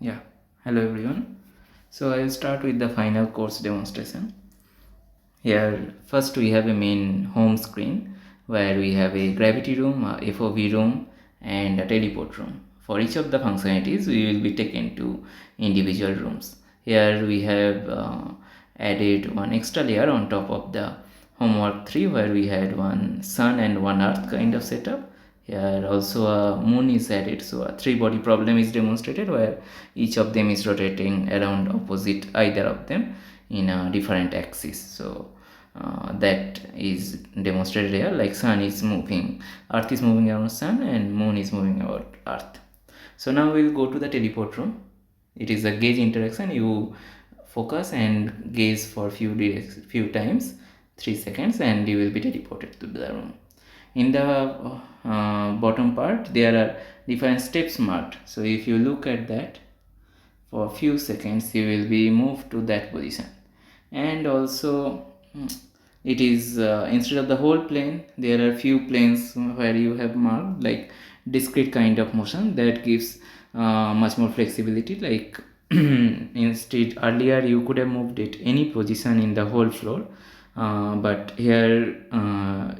Yeah, hello everyone. So I'll start with the final course demonstration. Here, first we have a main home screen where we have a gravity room, a FOV room, and a teleport room. For each of the functionalities, we will be taken to individual rooms. Here we have added one extra layer on top of the homework 3 where we had one sun and one earth kind of setup. Here also a moon is added, so a three body problem is demonstrated where each of them is rotating around opposite either of them in a different axis. So that is demonstrated here, like sun is moving, earth is moving around sun, and moon is moving about earth. So now we will go to the teleport room. It is a gaze interaction. You focus and gaze for few times, 3 seconds, and you will be teleported to the room. In the bottom part there are different steps marked. So if you look at that for a few seconds, you will be moved to that position. And also it is instead of the whole plane, there are few planes where you have marked like discrete kind of motion that gives much more flexibility. Like instead earlier you could have moved it any position in the whole floor, but here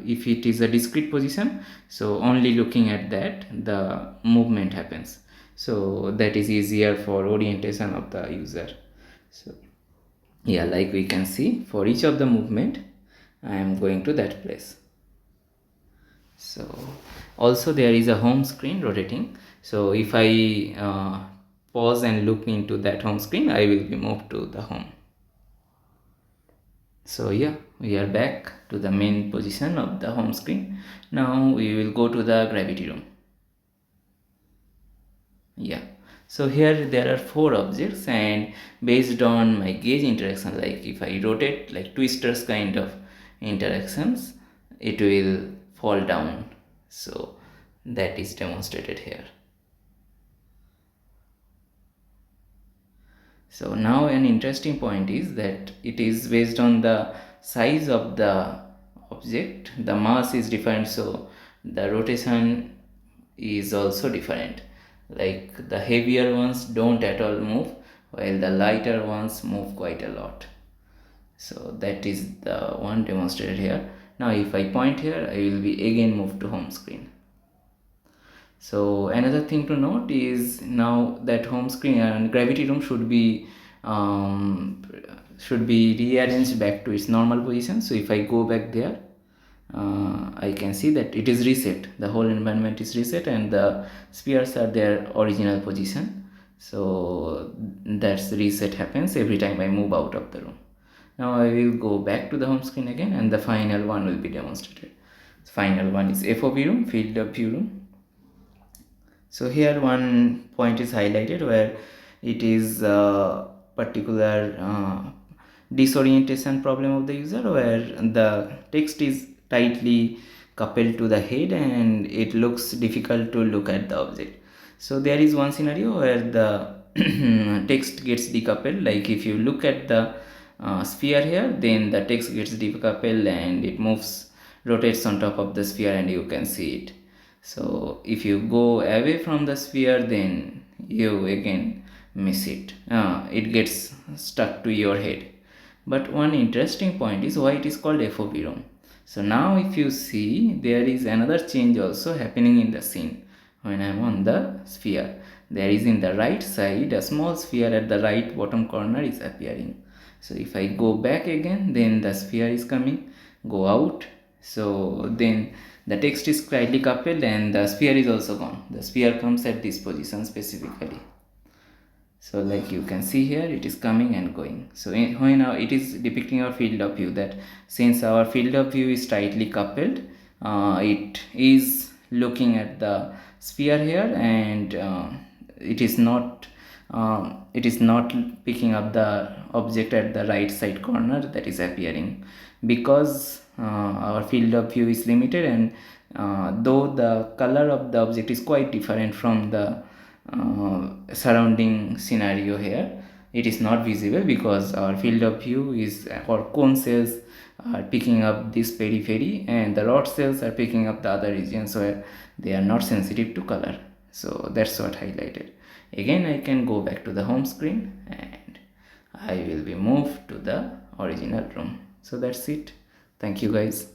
if it is a discrete position, so only looking at that the movement happens, so that is easier for orientation of the user. So yeah, like we can see, for each of the movement I am going to that place. So also there is a home screen rotating, so if I pause and look into that home screen, I will be moved to the home. So yeah, we are back to the main position of the home screen. Now we will go to the gravity room. Yeah, so here there are 4 objects, and based on my gauge interaction, like if I rotate like twisters kind of interactions, it will fall down. So that is demonstrated here. So now an interesting point is that it is based on the size of the object, the mass is different, so the rotation is also different. Like the heavier ones don't at all move, while the lighter ones move quite a lot. So that is the one demonstrated here. Now if I point here, I will be again moved to home screen. So another thing to note is now that home screen and gravity room should be rearranged back to its normal position. So if I go back there, I can see that it is reset. The whole environment is reset and the spheres are their original position. So that's reset happens every time I move out of the room. Now I will go back to the home screen again, and the final one will be demonstrated. The final one is FOV room, field of view room. So here one point is highlighted where it is a particular disorientation problem of the user, where the text is tightly coupled to the head and it looks difficult to look at the object. So there is one scenario where the text gets decoupled. Like if you look at the sphere here, then the text gets decoupled and it rotates on top of the sphere and you can see it. So if you go away from the sphere, then you again miss it. It gets stuck to your head. But one interesting point is why it is called FOV room. So now if you see, there is another change also happening in the scene. When I am on the sphere, there is in the right side a small sphere at the right bottom corner is appearing. So if I go back again, then the sphere is coming, go out, so then the text is slightly coupled and the sphere is also gone. The sphere comes at this position specifically. So like you can see here, it is coming and going. So when it is depicting our field of view, that since our field of view is tightly coupled, it is looking at the sphere here, and it is not picking up the object at the right side corner that is appearing, because our field of view is limited, and though the color of the object is quite different from the surrounding scenario here, it is not visible because our field of view is, our cone cells are picking up this periphery and the rod cells are picking up the other regions where they are not sensitive to color. So that's what highlighted. Again I can go back to the home screen and I will be moved to the original room. So that's it. Thank you guys.